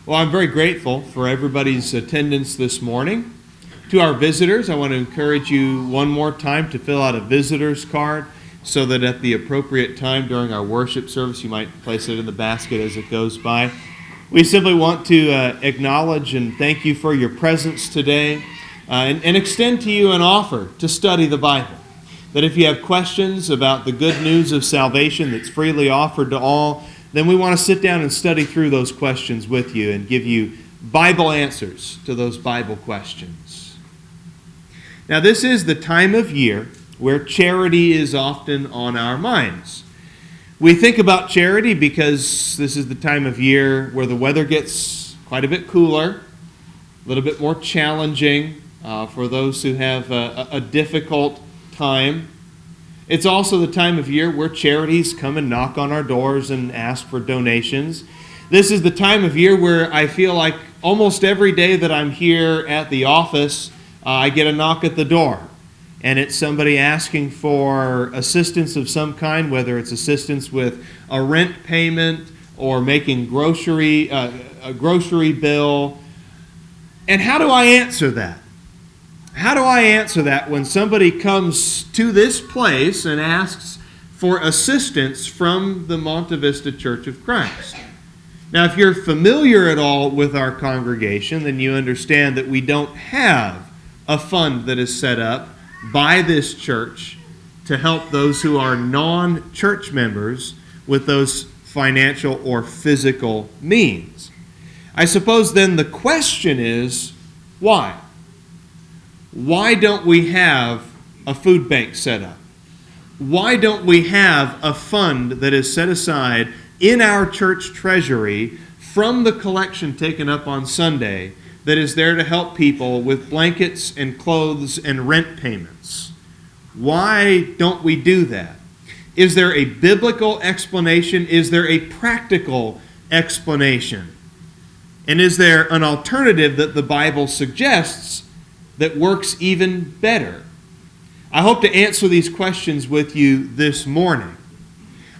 Well, I'm very grateful for everybody's attendance this morning. To our visitors, I want to encourage you one more time to fill out a visitor's card so that at the appropriate time during our worship service, you might place it in the basket as it goes by. We simply want to acknowledge and thank you for your presence today and extend to you an offer to study the Bible. That if you have questions about the good news of salvation that's freely offered to all, then we want to sit down and study through those questions with you and give you Bible answers to those Bible questions. Now, this is the time of year where charity is often on our minds. We think about charity because this is the time of year where the weather gets quite a bit cooler, a little bit more challenging for those who have a difficult time. It's also the time of year where charities come and knock on our doors and ask for donations. This is the time of year where I feel like almost every day that I'm here at the office, I get a knock at the door. And it's somebody asking for assistance of some kind, whether it's assistance with a rent payment or making a grocery bill. And how do I answer that? How do I answer that when somebody comes to this place and asks for assistance from the Monte Vista Church of Christ? Now, if you're familiar at all with our congregation, then you understand that we don't have a fund that is set up by this church to help those who are non-church members with those financial or physical means. I suppose then the question is, why? Why don't we have a food bank set up? Why don't we have a fund that is set aside in our church treasury from the collection taken up on Sunday that is there to help people with blankets and clothes and rent payments? Why don't we do that? Is there a biblical explanation? Is there a practical explanation? And is there an alternative that the Bible suggests that works even better? I hope to answer these questions with you this morning.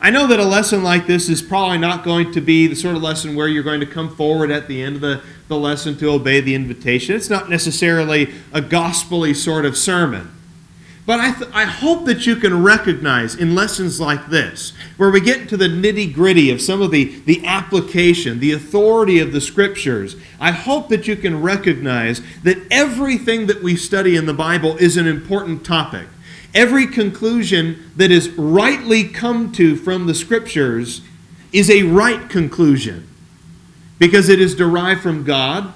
I know that a lesson like this is probably not going to be the sort of lesson where you're going to come forward at the end of the lesson to obey the invitation. It's not necessarily a gospel-y sort of sermon. But I hope that you can recognize in lessons like this, where we get into the nitty-gritty of some of the application, the authority of the Scriptures, I hope that you can recognize that everything that we study in the Bible is an important topic. Every conclusion that is rightly come to from the Scriptures is a right conclusion, because it is derived from God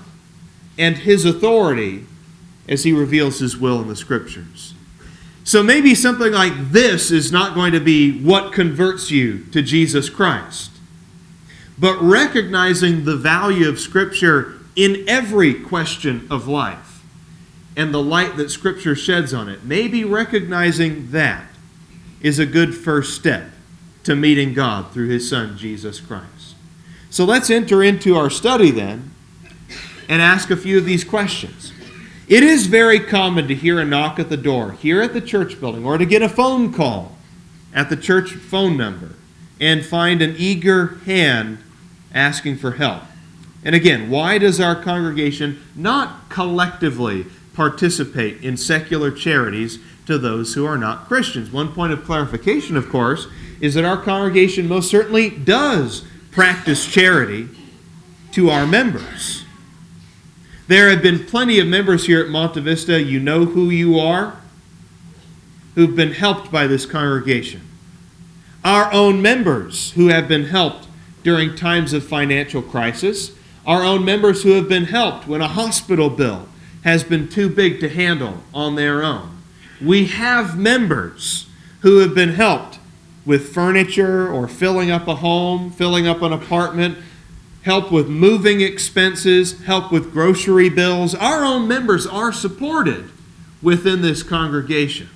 and His authority as He reveals His will in the Scriptures. So maybe something like this is not going to be what converts you to Jesus Christ. But recognizing the value of Scripture in every question of life and the light that Scripture sheds on it, maybe recognizing that is a good first step to meeting God through His Son, Jesus Christ. So let's enter into our study then and ask a few of these questions. It is very common to hear a knock at the door here at the church building or to get a phone call at the church phone number and find an eager hand asking for help. And again, why does our congregation not collectively participate in secular charities to those who are not Christians? One point of clarification, of course, is that our congregation most certainly does practice charity to our members. There have been plenty of members here at Monte Vista, you know who you are, who've been helped by this congregation. Our own members who have been helped during times of financial crisis. Our own members who have been helped when a hospital bill has been too big to handle on their own. We have members who have been helped with furniture or filling up a home, filling up an apartment, help with moving expenses, help with grocery bills. Our own members are supported within this congregation.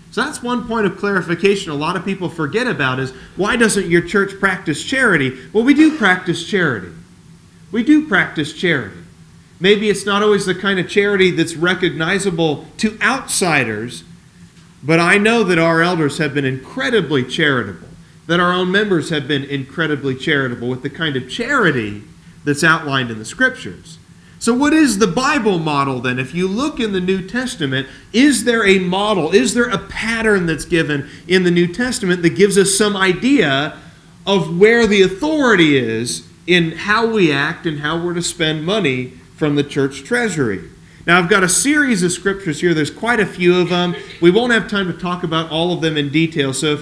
So that's one point of clarification a lot of people forget about is, why doesn't your church practice charity? Well, we do practice charity. We do practice charity. Maybe it's not always the kind of charity that's recognizable to outsiders, but I know that our elders have been incredibly charitable, that our own members have been incredibly charitable with the kind of charity that's outlined in the Scriptures. So what is the Bible model then? If you look in the New Testament, is there a model? Is there a pattern that's given in the New Testament that gives us some idea of where the authority is in how we act and how we're to spend money from the church treasury? Now, I've got a series of scriptures here. There's quite a few of them. We won't have time to talk about all of them in detail. So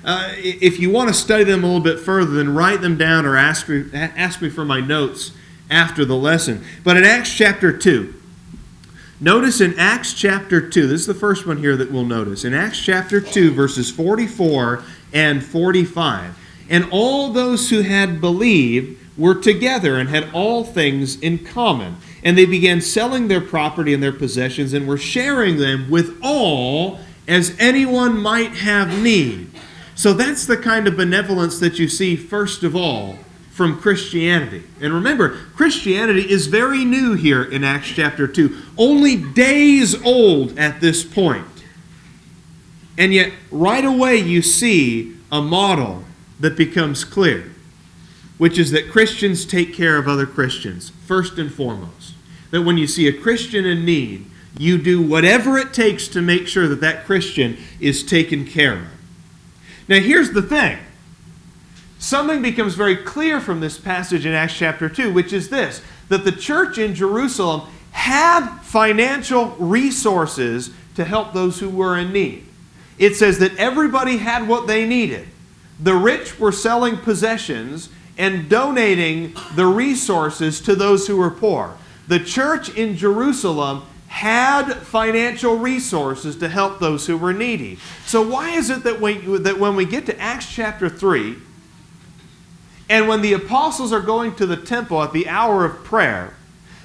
if you want to study them a little bit further, then write them down or ask me for my notes after the lesson. But in Acts chapter 2, notice in Acts chapter 2, this is the first one here that we'll notice. In Acts chapter 2, verses 44 and 45, and all those who had believed were together and had all things in common. And they began selling their property and their possessions and were sharing them with all as anyone might have need. So that's the kind of benevolence that you see first of all from Christianity. And remember, Christianity is very new here in Acts chapter 2, only days old at this point. And yet right away you see a model that becomes clear, which is that Christians take care of other Christians, first and foremost. That when you see a Christian in need, you do whatever it takes to make sure that that Christian is taken care of. Now here's the thing. Something becomes very clear from this passage in Acts chapter 2, which is this, that the church in Jerusalem had financial resources to help those who were in need. It says that everybody had what they needed. The rich were selling possessions and donating the resources to those who were poor. The church in Jerusalem had financial resources to help those who were needy. So why is it that when we get to Acts chapter 3, and when the apostles are going to the temple at the hour of prayer,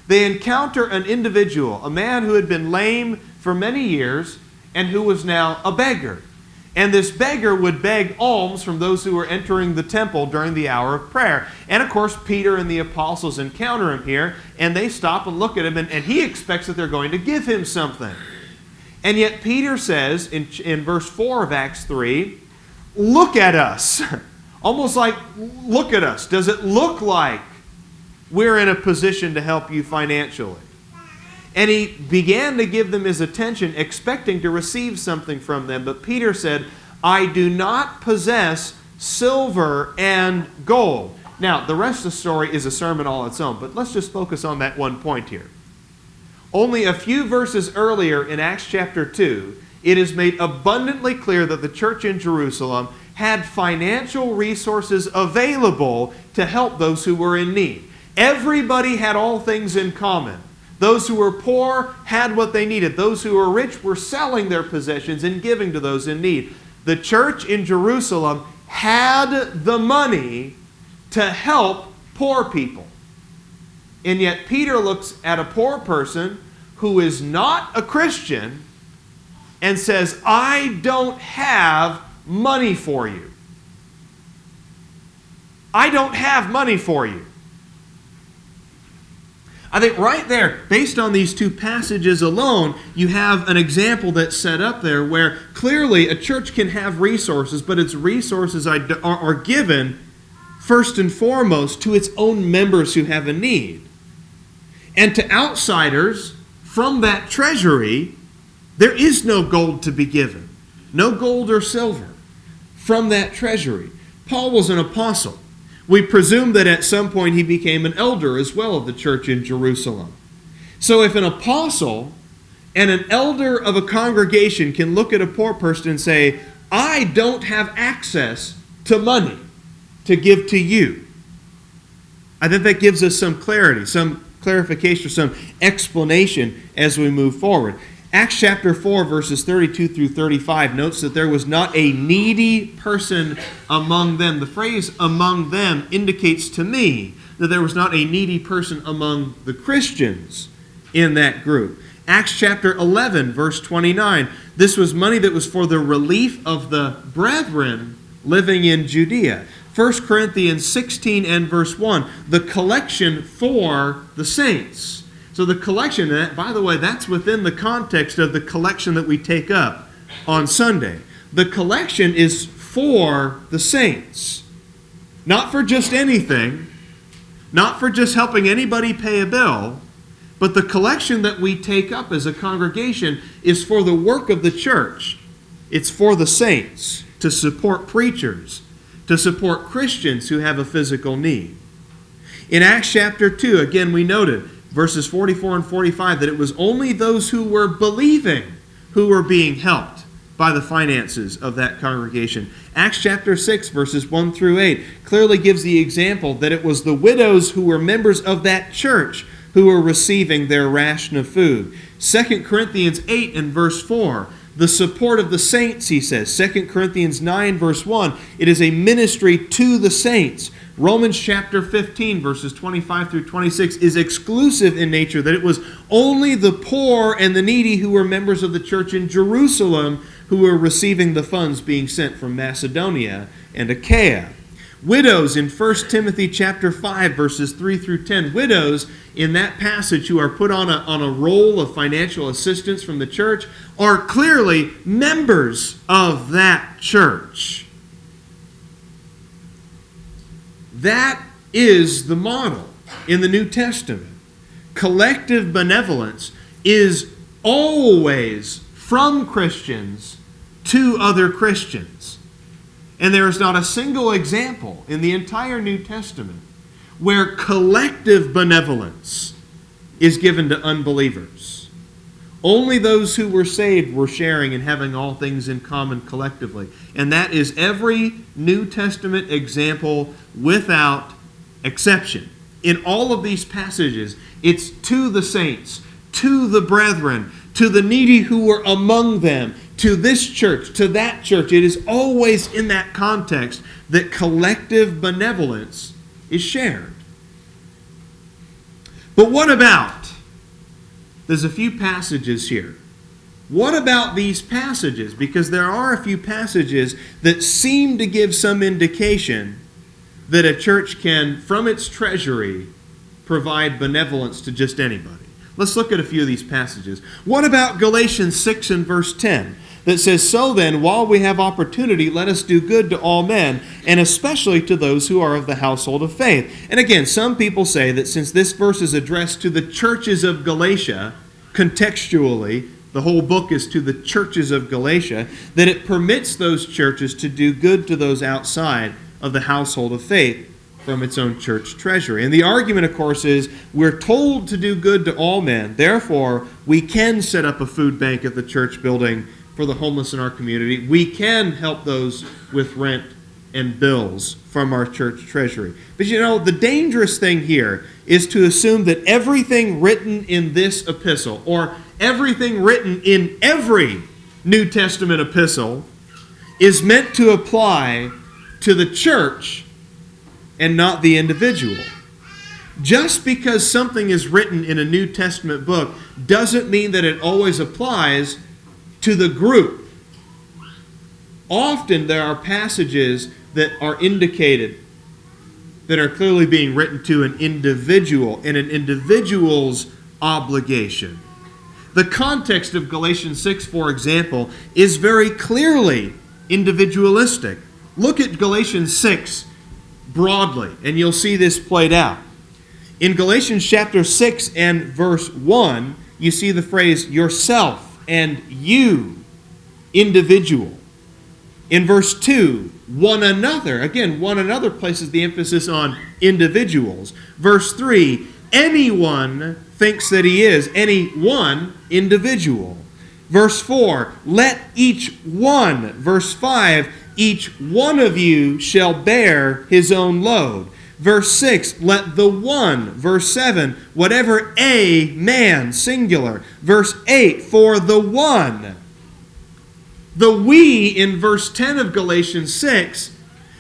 they encounter an individual, a man who had been lame for many years and who was now a beggar. And this beggar would beg alms from those who were entering the temple during the hour of prayer. And of course, Peter and the apostles encounter him here, and they stop and look at him, and he expects that they're going to give him something. And yet Peter says in verse 4 of Acts 3, look at us. Almost like, look at us. Does it look like we're in a position to help you financially? And he began to give them his attention, expecting to receive something from them. But Peter said, I do not possess silver and gold. Now, the rest of the story is a sermon all its own, but let's just focus on that one point here. Only a few verses earlier in Acts chapter 2, it is made abundantly clear that the church in Jerusalem had financial resources available to help those who were in need. Everybody had all things in common. Those who were poor had what they needed. Those who were rich were selling their possessions and giving to those in need. The church in Jerusalem had the money to help poor people. And yet Peter looks at a poor person who is not a Christian and says, I don't have money for you. I don't have money for you. I think right there, based on these two passages alone, you have an example that's set up there where clearly a church can have resources, but its resources are given first and foremost to its own members who have a need. And to outsiders from that treasury, there is no gold to be given. No gold or silver from that treasury. Paul was an apostle. We presume that at some point he became an elder as well of the church in Jerusalem. So if an apostle and an elder of a congregation can look at a poor person and say, I don't have access to money to give to you, I think that gives us some clarity, some clarification, some explanation as we move forward. Acts chapter 4, verses 32 through 35 notes that there was not a needy person among them. The phrase among them indicates to me that there was not a needy person among the Christians in that group. Acts chapter 11, verse 29, this was money that was for the relief of the brethren living in Judea. 1 Corinthians 16 and verse 1, the collection for the saints. So the collection, by the way, that's within the context of the collection that we take up on Sunday. The collection is for the saints. Not for just anything, Not for just helping anybody pay a bill, but the collection that we take up as a congregation is for the work of the church. It's for the saints, to support preachers, to support Christians who have a physical need. In Acts chapter 2, again, we noted, verses 44 and 45, that it was only those who were believing who were being helped by the finances of that congregation. Acts chapter 6, verses 1 through 8, clearly gives the example that it was the widows who were members of that church who were receiving their ration of food. 2 Corinthians 8 and verse 4, the support of the saints, he says. 2 Corinthians 9, verse 1, it is a ministry to the saints. Romans chapter 15, verses 25 through 26, is exclusive in nature, that it was only the poor and the needy who were members of the church in Jerusalem who were receiving the funds being sent from Macedonia and Achaia. Widows in 1 Timothy chapter 5, verses 3 through 10. Widows in that passage who are put on a roll of financial assistance from the church are clearly members of that church. That is the model in the New Testament. Collective benevolence is always from Christians to other Christians. And there is not a single example in the entire New Testament where collective benevolence is given to unbelievers. Only those who were saved were sharing and having all things in common collectively. And that is every New Testament example without exception. In all of these passages, it's to the saints, to the brethren, to the needy who were among them, to this church, to that church. It is always in that context that collective benevolence is shared. But what about, there's a few passages here. What about these passages? Because there are a few passages that seem to give some indication that a church can, from its treasury, provide benevolence to just anybody. Let's look at a few of these passages. What about Galatians 6 and verse 10 that says, "So then, while we have opportunity, let us do good to all men, and especially to those who are of the household of faith." And again, some people say that since this verse is addressed to the churches of Galatia, contextually, the whole book is to the churches of Galatia, that it permits those churches to do good to those outside of the household of faith from its own church treasury. And the argument, of course, is we're told to do good to all men. Therefore, we can set up a food bank at the church building for the homeless in our community. We can help those with rent and bills from our church treasury. But you know, the dangerous thing here is to assume that everything written in this epistle, or everything written in every New Testament epistle, is meant to apply to the church and not the individual. Just because something is written in a New Testament book doesn't mean that it always applies to the group. Often there are passages that are indicated that are clearly being written to an individual and an individual's obligation. The context of Galatians 6, for example, is very clearly individualistic. Look at Galatians 6 broadly, and you'll see this played out. In Galatians chapter 6 and verse 1, you see the phrase yourself and you, individual. In verse 2, one another. Again, one another places the emphasis on individuals. Verse 3, anyone thinks that he is. Any one individual. Verse 4, let each one. Verse 5, each one of you shall bear his own load. Verse 6, let the one. Verse 7, whatever a man, singular. Verse 8, for the one. The we in verse 10 of Galatians 6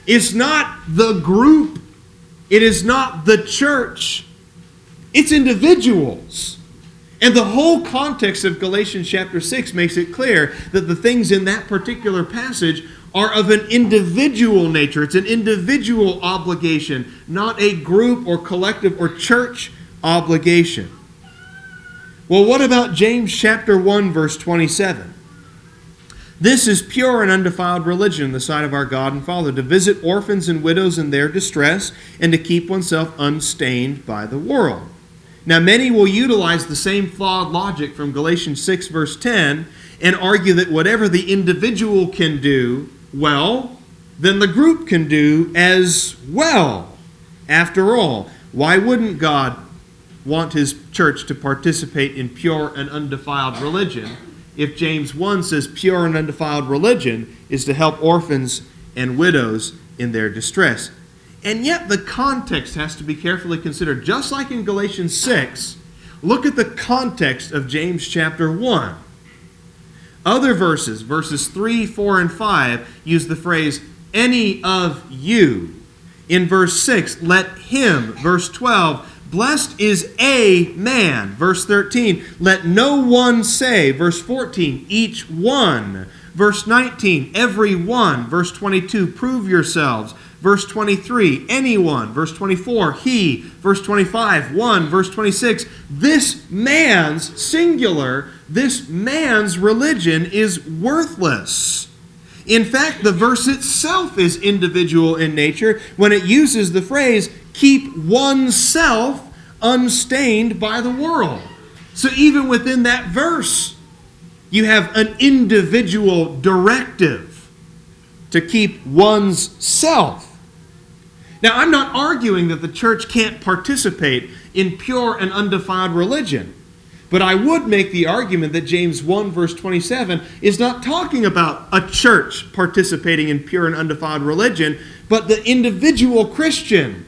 is not the group. It is not the church. It's individuals. And the whole context of Galatians chapter 6 makes it clear that the things in that particular passage are of an individual nature. It's an individual obligation, not a group or collective or church obligation. Well, what about James chapter 1, verse 27? This is pure and undefiled religion in the sight of our God and Father, to visit orphans and widows in their distress, and to keep oneself unstained by the world. Now, many will utilize the same flawed logic from Galatians 6, verse 10, and argue that whatever the individual can do well, then the group can do as well. After all, why wouldn't God want his church to participate in pure and undefiled religion if James 1 says pure and undefiled religion is to help orphans and widows in their distress? And yet the context has to be carefully considered. Just like in Galatians 6, look at the context of James chapter 1. Other verses, verses 3, 4, and 5, use the phrase, any of you. In verse 6, let him. Verse 12, blessed is a man. Verse 13, let no one say. Verse 14, each one. Verse 19, every one. Verse 22, prove yourselves. Verse 23, anyone. Verse 24, he. Verse 25, one. Verse 26, this man's, singular, this man's religion is worthless. In fact, the verse itself is individual in nature when it uses the phrase, keep oneself unstained by the world. So even within that verse, you have an individual directive to keep one's self. Now, I'm not arguing that the church can't participate in pure and undefiled religion. But I would make the argument that James 1 verse 27 is not talking about a church participating in pure and undefiled religion, but the individual Christian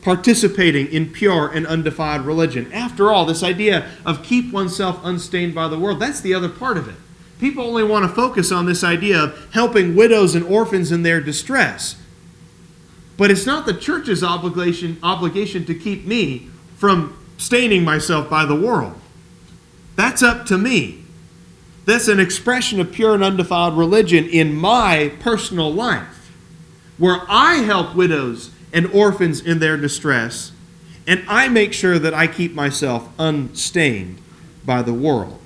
participating in pure and undefiled religion. After all, this idea of keep oneself unstained by the world, that's the other part of it. People only want to focus on this idea of helping widows and orphans in their distress. But it's not the church's obligation to keep me from staining myself by the world. That's up to me. That's an expression of pure and undefiled religion in my personal life, where I help widows and orphans in their distress, and I make sure that I keep myself unstained by the world.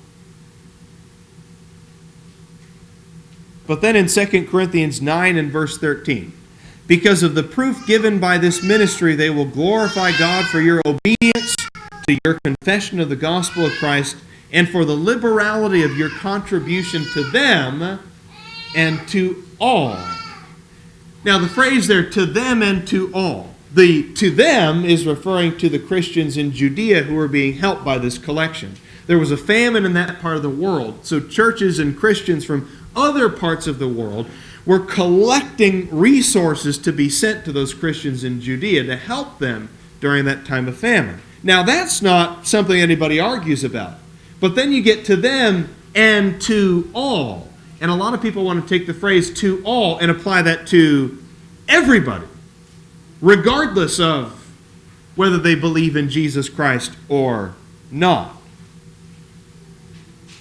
But then in 2 Corinthians 9 and verse 13, because of the proof given by this ministry, they will glorify God for your obedience to your confession of the gospel of Christ, and for the liberality of your contribution to them and to all. Now the phrase there, to them and to all. The to them is referring to the Christians in Judea who were being helped by this collection. There was a famine in that part of the world, so churches and Christians from other parts of the world were collecting resources to be sent to those Christians in Judea to help them during that time of famine. Now, that's not something anybody argues about. But then you get to them and to all. And a lot of people want to take the phrase to all and apply that to everybody, regardless of whether they believe in Jesus Christ or not.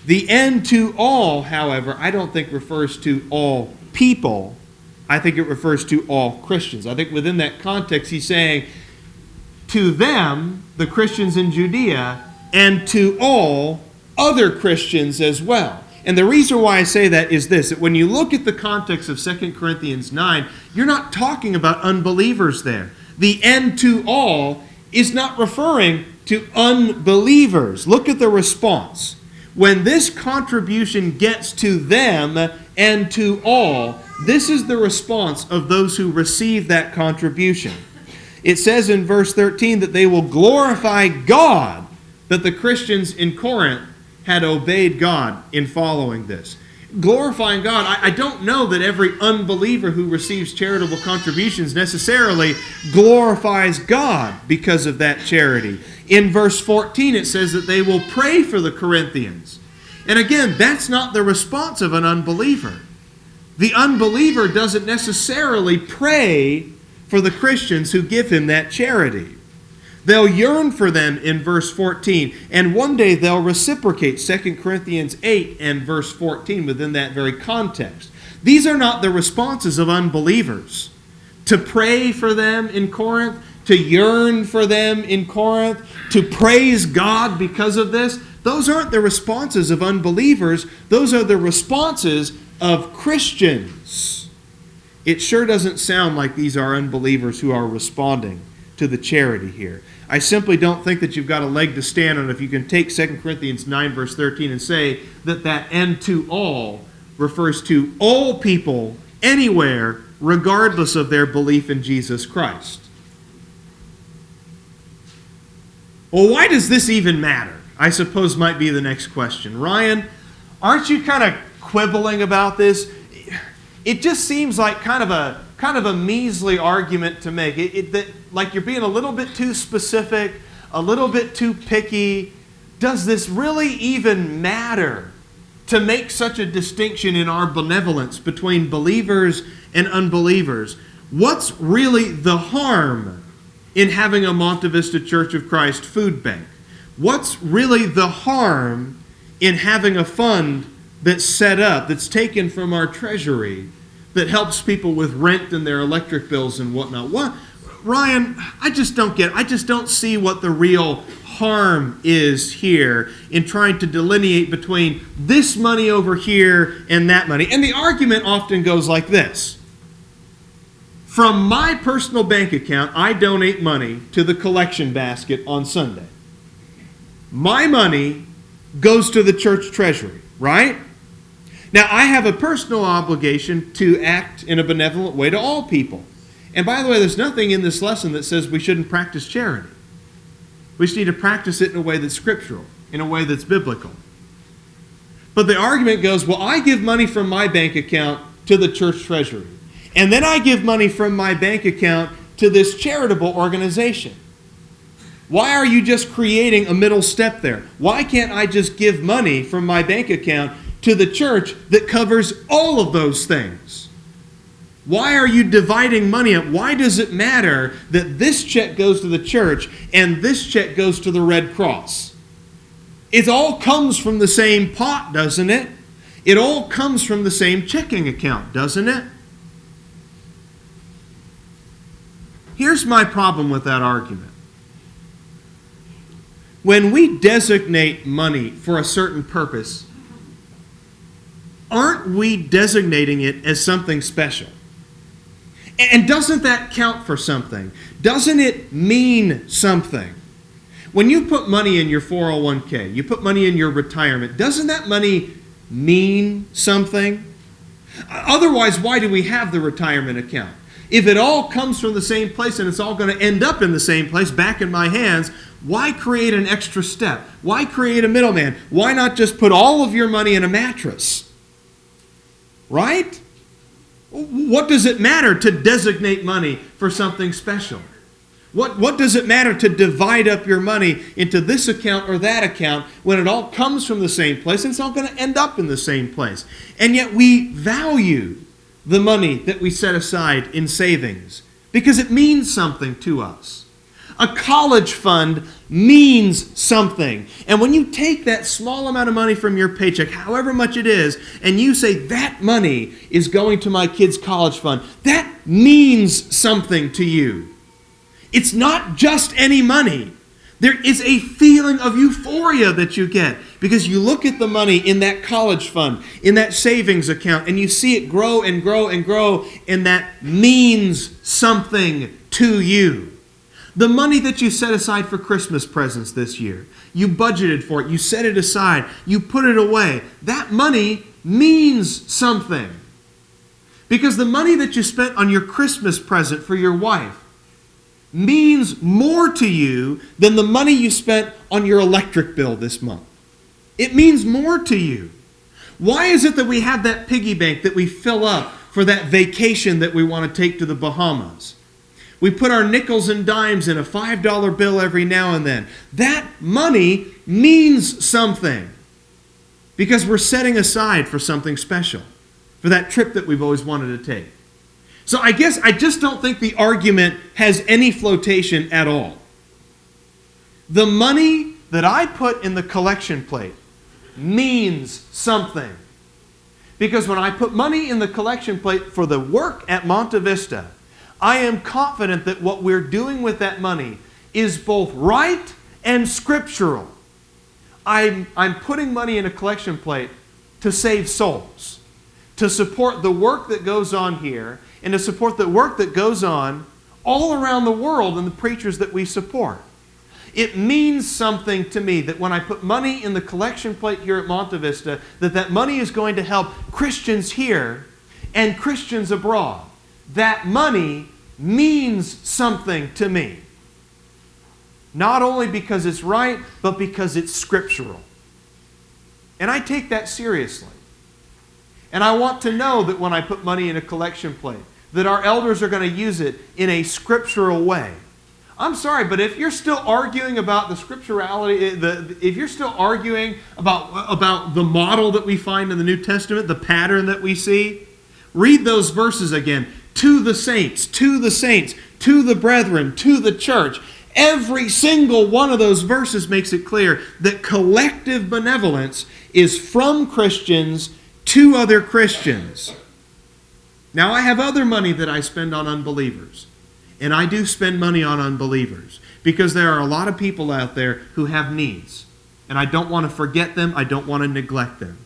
The and to all, however, I don't think refers to all people. I think it refers to all Christians. I think within that context, he's saying, to them, the Christians in Judea, and to all other Christians as well. And the reason why I say that is this, that when you look at the context of 2 Corinthians 9, you're not talking about unbelievers there. The and to all is not referring to unbelievers. Look at the response. When this contribution gets to them and to all, this is the response of those who receive that contribution. It says in verse 13 that they will glorify God, that the Christians in Corinth had obeyed God in following this. Glorifying God, I don't know that every unbeliever who receives charitable contributions necessarily glorifies God because of that charity. In verse 14 it says that they will pray for the Corinthians. And again, that's not the response of an unbeliever. The unbeliever doesn't necessarily pray for the Christians who give him that charity. They'll yearn for them in verse 14, and one day they'll reciprocate, 2 Corinthians 8 and verse 14 within that very context. These are not the responses of unbelievers. To pray for them in Corinth, to yearn for them in Corinth, to praise God because of this, those aren't the responses of unbelievers. Those are the responses of Christians. It sure doesn't sound like these are unbelievers who are responding to the charity here. I simply don't think that you've got a leg to stand on if you can take 2 Corinthians 9, verse 13, and say that "and to all" refers to all people, anywhere, regardless of their belief in Jesus Christ. Well, why does this even matter? I suppose might be the next question. Ryan, aren't you kind of quibbling about this? It just seems like kind of a measly argument to make. Like you're being a little bit too specific, a little bit too picky. Does this really even matter to make such a distinction in our benevolence between believers and unbelievers? What's really the harm in having a Monte Vista Church of Christ food bank? What's really the harm in having a fund that's set up, that's taken from our treasury, that helps people with rent and their electric bills and whatnot? What, Ryan, I just don't get it. I just don't see what the real harm is here in trying to delineate between this money over here and that money. And the argument often goes like this. From my personal bank account, I donate money to the collection basket on Sunday. My money goes to the church treasury, right? Now, I have a personal obligation to act in a benevolent way to all people. And by the way, there's nothing in this lesson that says we shouldn't practice charity. We just need to practice it in a way that's scriptural, in a way that's biblical. But the argument goes, well, I give money from my bank account to the church treasury. And then I give money from my bank account to this charitable organization. Why are you just creating a middle step there? Why can't I just give money from my bank account to the church that covers all of those things? Why are you dividing money up? Why does it matter that this check goes to the church and this check goes to the Red Cross? It all comes from the same pot, doesn't it? It all comes from the same checking account, doesn't it? Here's my problem with that argument. When we designate money for a certain purpose, aren't we designating it as something special? And doesn't that count for something? Doesn't it mean something? When you put money in your 401k, you put money in your retirement, doesn't that money mean something? Otherwise, why do we have the retirement account? If it all comes from the same place and it's all going to end up in the same place, back in my hands, why create an extra step? Why create a middleman? Why not just put all of your money in a mattress? Right? What does it matter to designate money for something special? What does it matter to divide up your money into this account or that account when it all comes from the same place and it's all going to end up in the same place? And yet we value the money that we set aside in savings because it means something to us. A college fund means something. And when you take that small amount of money from your paycheck, however much it is, and you say that money is going to my kid's college fund, that means something to you. It's not just any money. There is a feeling of euphoria that you get because you look at the money in that college fund, in that savings account, and you see it grow and grow and grow, and that means something to you. The money that you set aside for Christmas presents this year, you budgeted for it, you set it aside, you put it away. That money means something. Because the money that you spent on your Christmas present for your wife means more to you than the money you spent on your electric bill this month. It means more to you. Why is it that we have that piggy bank that we fill up for that vacation that we want to take to the Bahamas? We put our nickels and dimes in a $5 bill every now and then. That money means something because we're setting aside for something special, for that trip that we've always wanted to take. So I guess I just don't think the argument has any flotation at all. The money that I put in the collection plate means something. Because when I put money in the collection plate for the work at Monte Vista, I am confident that what we're doing with that money is both right and scriptural. I'm putting money in a collection plate to save souls, to support the work that goes on here, and to support the work that goes on all around the world and the preachers that we support. It means something to me that when I put money in the collection plate here at Monte Vista, that money is going to help Christians here and Christians abroad. That money means something to me. Not only because it's right, but because it's scriptural. And I take that seriously. And I want to know that when I put money in a collection plate, that our elders are going to use it in a scriptural way. I'm sorry, but if you're still arguing about the scripturality, if you're still arguing about the model that we find in the New Testament, the pattern that we see, read those verses again. To the saints, to the saints, to the brethren, to the church. Every single one of those verses makes it clear that collective benevolence is from Christians to other Christians. Now, I have other money that I spend on unbelievers. And I do spend money on unbelievers because there are a lot of people out there who have needs. And I don't want to forget them. I don't want to neglect them.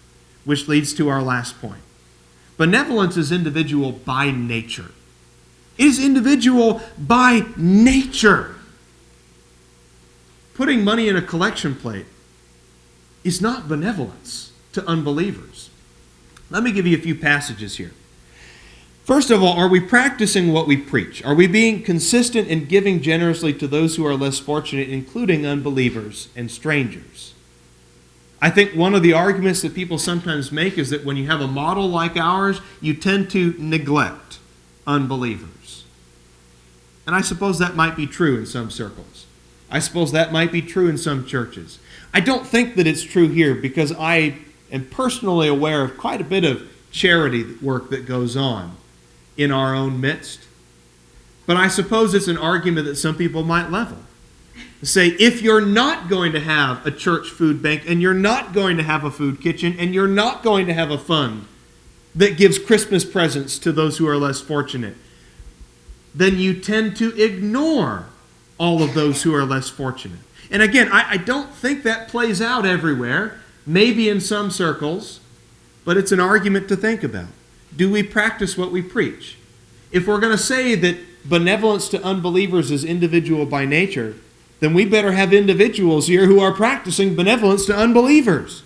Which leads to our last point. Benevolence is individual by nature. It is individual by nature. Putting money in a collection plate is not benevolence to unbelievers. Let me give you a few passages here. First of all, are we practicing what we preach? Are we being consistent in giving generously to those who are less fortunate, including unbelievers and strangers? I think one of the arguments that people sometimes make is that when you have a model like ours, you tend to neglect unbelievers. And I suppose that might be true in some circles. I suppose that might be true in some churches. I don't think that it's true here because I am personally aware of quite a bit of charity work that goes on in our own midst. But I suppose it's an argument that some people might level. Say, if you're not going to have a church food bank, and you're not going to have a food kitchen, and you're not going to have a fund that gives Christmas presents to those who are less fortunate, then you tend to ignore all of those who are less fortunate. And again, I don't think that plays out everywhere, maybe in some circles, but it's an argument to think about. Do we practice what we preach? If we're going to say that benevolence to unbelievers is individual by nature, then we better have individuals here who are practicing benevolence to unbelievers.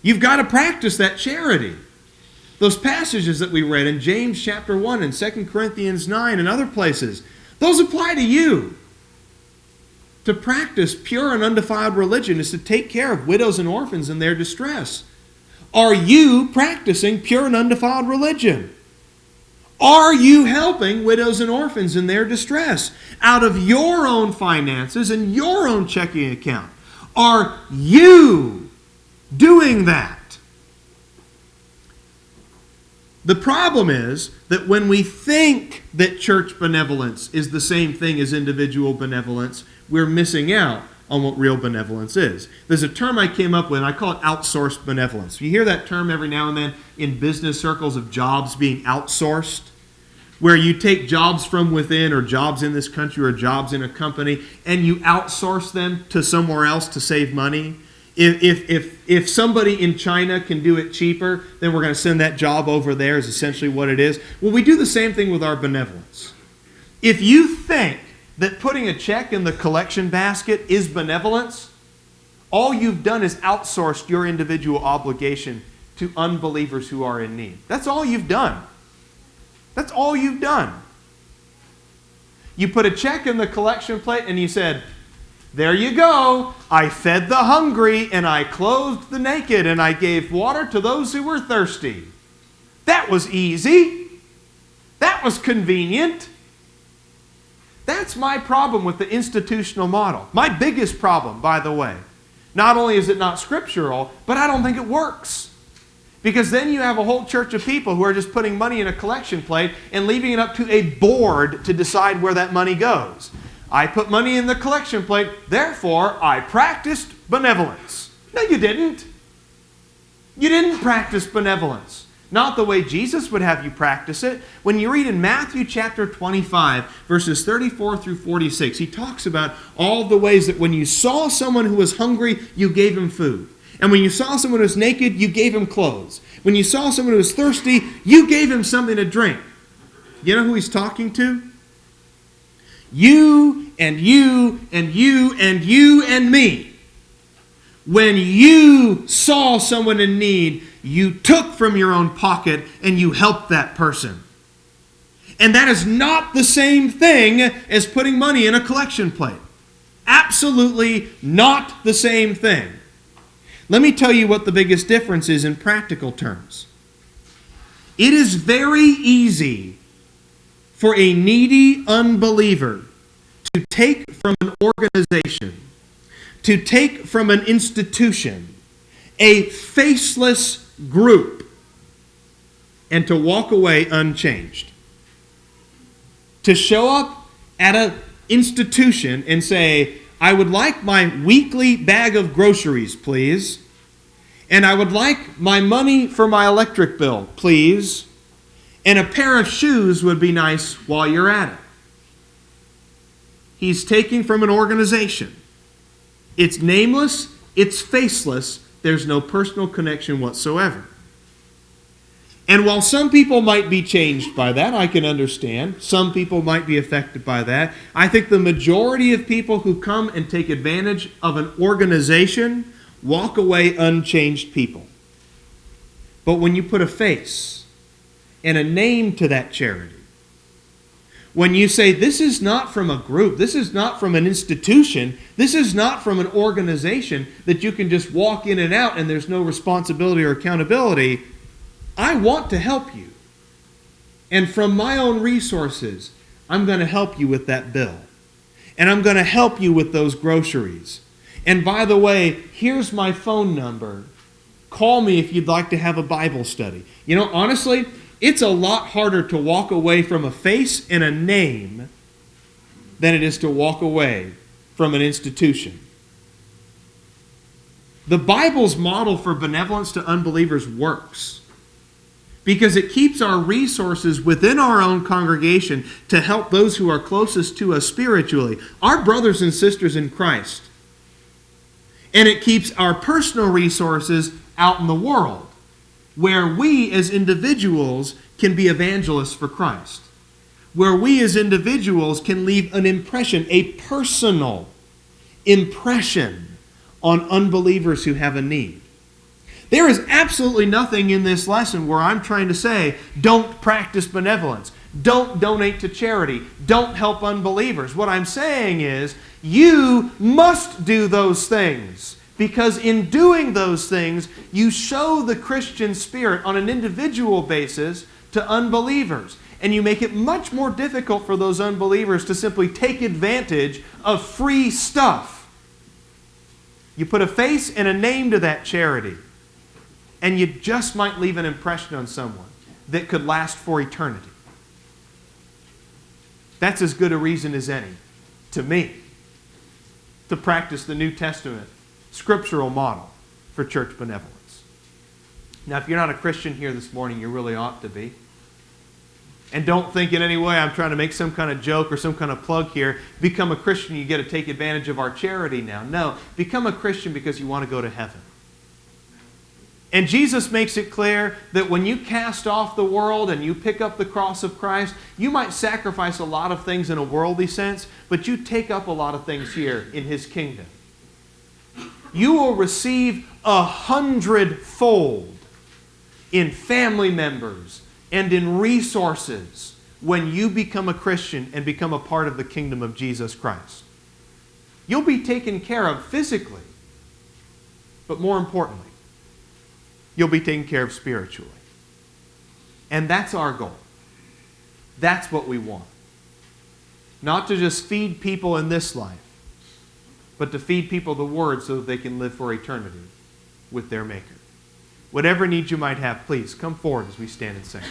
You've got to practice that charity. Those passages that we read in James chapter 1 and 2 Corinthians 9 and other places, those apply to you. To practice pure and undefiled religion is to take care of widows and orphans in their distress. Are you practicing pure and undefiled religion? Are you helping widows and orphans in their distress out of your own finances and your own checking account? Are you doing that? The problem is that when we think that church benevolence is the same thing as individual benevolence, we're missing out on what real benevolence is. There's a term I came up with, and I call it outsourced benevolence. You hear that term every now and then in business circles of jobs being outsourced, where you take jobs from within or jobs in this country or jobs in a company and you outsource them to somewhere else to save money. If somebody in China can do it cheaper, then we're going to send that job over there is essentially what it is. Well, we do the same thing with our benevolence. If you think that putting a check in the collection basket is benevolence, all you've done is outsourced your individual obligation to unbelievers who are in need. That's all you've done. That's all you've done. You put a check in the collection plate and you said, there you go. I fed the hungry and I clothed the naked and I gave water to those who were thirsty. That was easy. That was convenient. That's my problem with the institutional model. My biggest problem, by the way. Not only is it not scriptural, but I don't think it works. Because then you have a whole church of people who are just putting money in a collection plate and leaving it up to a board to decide where that money goes. I put money in the collection plate, therefore I practiced benevolence. No, you didn't. You didn't practice benevolence. not the way Jesus would have you practice it. When you read in Matthew chapter 25, verses 34 through 46, he talks about all the ways that when you saw someone who was hungry, you gave him food. And when you saw someone who was naked, you gave him clothes. When you saw someone who was thirsty, you gave him something to drink. You know who he's talking to? You and you and you and you and me. When you saw someone in need, you took from your own pocket and you helped that person. And that is not the same thing as putting money in a collection plate. Absolutely not the same thing. Let me tell you what the biggest difference is in practical terms. It is very easy for a needy unbeliever to take from an organization, to take from an institution, a faceless group, and to walk away unchanged. To show up at an institution and say, I would like my weekly bag of groceries, please. And I would like my money for my electric bill, please. And a pair of shoes would be nice while you're at it. He's taking from an organization. It's nameless, it's faceless, there's no personal connection whatsoever. And while some people might be changed by that, I can understand. Some people might be affected by that. I think the majority of people who come and take advantage of an organization walk away unchanged people. But when you put a face and a name to that charity, when you say, this is not from a group, this is not from an institution, this is not from an organization that you can just walk in and out and there's no responsibility or accountability, I want to help you. And from my own resources, I'm going to help you with that bill. And I'm going to help you with those groceries. And by the way, here's my phone number. Call me if you'd like to have a Bible study. You know, honestly, it's a lot harder to walk away from a face and a name than it is to walk away from an institution. The Bible's model for benevolence to unbelievers works because it keeps our resources within our own congregation to help those who are closest to us spiritually, our brothers and sisters in Christ. And it keeps our personal resources out in the world, where we as individuals can be evangelists for Christ, where we as individuals can leave an impression, a personal impression on unbelievers who have a need. There is absolutely nothing in this lesson where I'm trying to say, don't practice benevolence, don't donate to charity, don't help unbelievers. What I'm saying is, you must do those things. Because in doing those things, you show the Christian spirit on an individual basis to unbelievers. And you make it much more difficult for those unbelievers to simply take advantage of free stuff. You put a face and a name to that charity, and you just might leave an impression on someone that could last for eternity. That's as good a reason as any, to me, to practice the New Testament scriptural model for church benevolence. Now, if you're not a Christian here this morning, you really ought to be. And don't think in any way I'm trying to make some kind of joke or some kind of plug here. Become a Christian, you get to take advantage of our charity now. No, become a Christian because you want to go to heaven. And Jesus makes it clear that when you cast off the world and you pick up the cross of Christ, you might sacrifice a lot of things in a worldly sense, but you take up a lot of things here in His kingdom. You will receive 100-fold in family members and in resources when you become a Christian and become a part of the kingdom of Jesus Christ. You'll be taken care of physically, but more importantly, you'll be taken care of spiritually. And that's our goal. That's what we want. Not to just feed people in this life, but to feed people the Word so that they can live for eternity with their Maker. Whatever needs you might have, please come forward as we stand and sing.